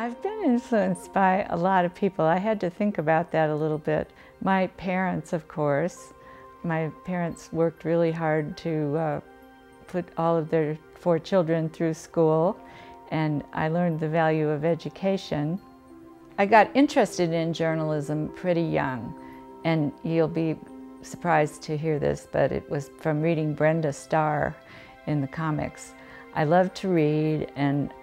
I've been influenced by a lot of people. I had to think about that a little bit. My parents, of course. My parents worked really hard to put all of their 4 children through school, and I learned the value of education. I got interested in journalism pretty young, and you'll be surprised to hear this, but it was from reading Brenda Starr in the comics. I love to read, and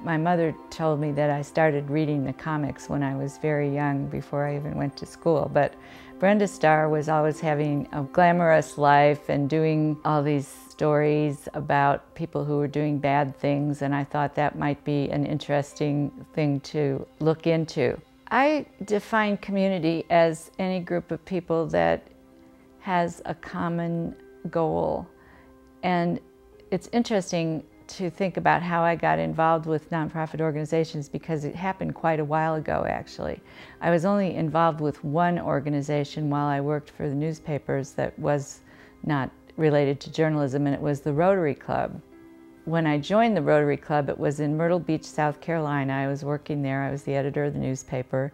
my mother told me that I started reading the comics when I was very young, before I even went to school. But Brenda Starr was always having a glamorous life and doing all these stories about people who were doing bad things, and I thought that might be an interesting thing to look into. I define community as any group of people that has a common goal. And it's interesting to think about how I got involved with nonprofit organizations, because it happened quite a while ago, actually. I was only involved with one organization while I worked for the newspapers that was not related to journalism, and it was the Rotary Club. When I joined the Rotary Club, it was in Myrtle Beach, South Carolina. I was working there. I was the editor of the newspaper,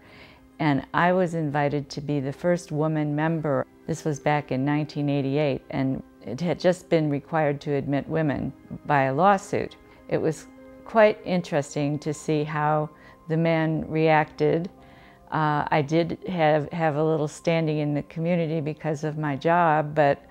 and I was invited to be the first woman member. This was back in 1988, and it had just been required to admit women by a lawsuit. It was quite interesting to see how the men reacted. I did have a little standing in the community because of my job, but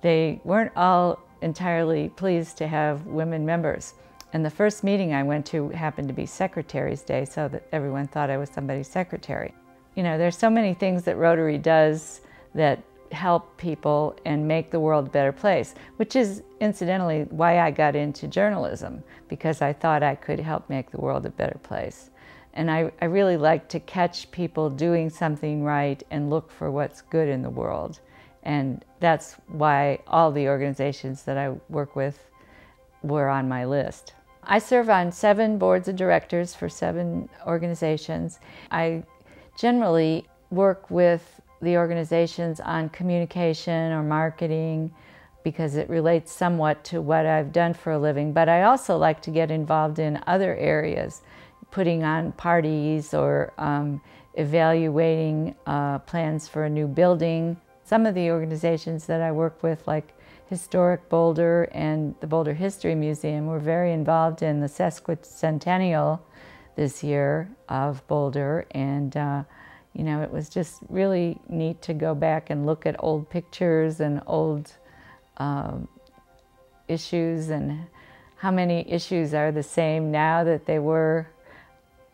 they weren't all entirely pleased to have women members. And the first meeting I went to happened to be Secretary's Day, so that everyone thought I was somebody's secretary. You know, there's so many things that Rotary does that help people and make the world a better place, which is incidentally why I got into journalism, because I thought I could help make the world a better place. And I really like to catch people doing something right and look for what's good in the world. And that's why all the organizations that I work with were on my list. I serve on 7 boards of directors for 7 organizations. I generally work with the organizations on communication or marketing, because it relates somewhat to what I've done for a living. But I also like to get involved in other areas, putting on parties or evaluating plans for a new building. Some of the organizations that I work with, like Historic Boulder and the Boulder History Museum, were very involved in the sesquicentennial this year of Boulder, and you know, it was just really neat to go back and look at old pictures and old issues, and how many issues are the same now that they were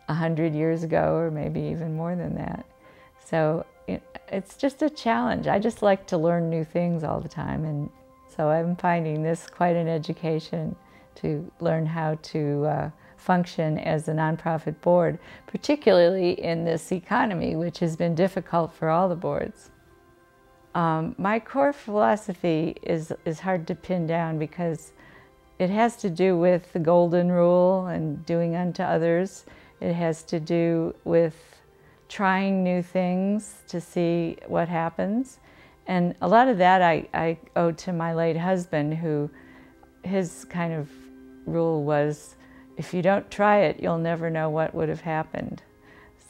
100 years ago, or maybe even more than that. So it's just a challenge. I just like to learn new things all the time, and so I'm finding this quite an education to learn how to function as a nonprofit board, particularly in this economy, which has been difficult for all the boards. My core philosophy is hard to pin down, because it has to do with the golden rule and doing unto others. It has to do with trying new things to see what happens. And a lot of that I owe to my late husband, who his kind of rule was, if you don't try it, you'll never know what would have happened.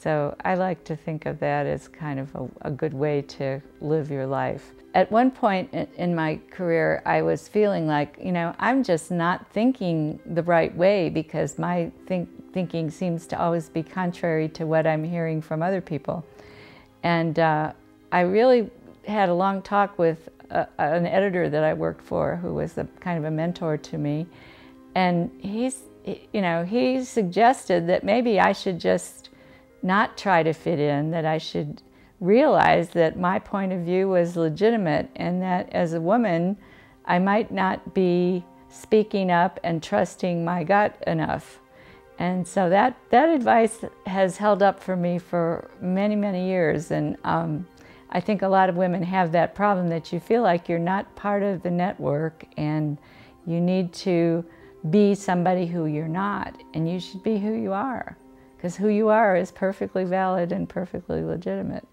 So I like to think of that as kind of a good way to live your life. At one point in my career, I was feeling like, you know, I'm just not thinking the right way, because my thinking seems to always be contrary to what I'm hearing from other people. And I really had a long talk with an editor that I worked for, who was kind of a mentor to me. And he suggested that maybe I should just not try to fit in, that I should realize that my point of view was legitimate, and that as a woman, I might not be speaking up and trusting my gut enough. And so that advice has held up for me for many, many years. And I think a lot of women have that problem, that you feel like you're not part of the network, and you need to be somebody who you're not, and you should be who you are, because who you are is perfectly valid and perfectly legitimate.